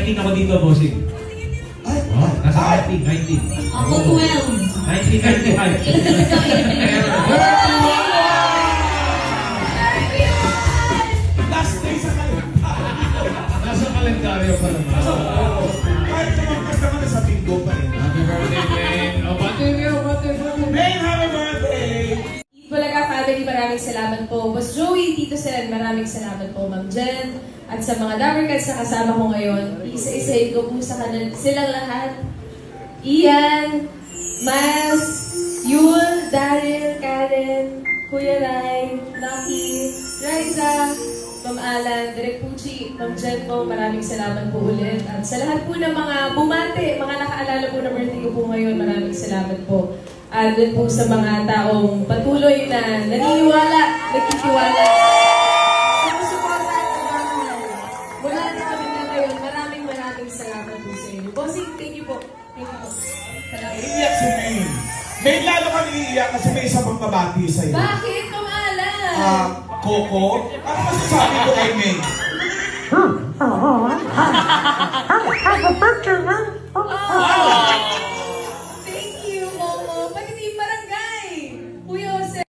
19 ako dito, bossing. Ay, Oh, nasa 19. Ako 12. 1995. last day sa kalendaryo. Nasa kalendaryo pa naman. Kahit lumagpas naman sa bingo pa rin. Happy birthday, man. Oh, birthday. May happy birthday! Bulaga family, maraming salamat po. Boss Joey, Tito Sen, maraming salamat po, Ma'am Jen. At sa mga Damercats na kasama ko ngayon, isa-isahin ko po sa kanila silang lahat. Ian, Mas, Yul, Daryl, Karen, Kuya Rai, Lucky, Raisa, Ma'am Alan, Direk Pucci, Ma'am Jen po, maraming salamat po ulit. At sa lahat po ng mga bumate, mga nakaalala po na birthday ko po ngayon, maraming salamat po. At dun po sa mga taong patuloy na naniniwala, nagtitiwala. Sa suporta at pagmamahal. Mula na kami na ngayon, maraming salamat po sa inyo. Bossing, thank you po. Thank you po. Salamat. Iiyak si May. May lalo kang iiyak kasi may isa pang babati sa'yo. Bakit? Kumala! Coco, ano masasabi ko kay May? Thank you, Momo. Pati Team Barangay. Kuya Jose.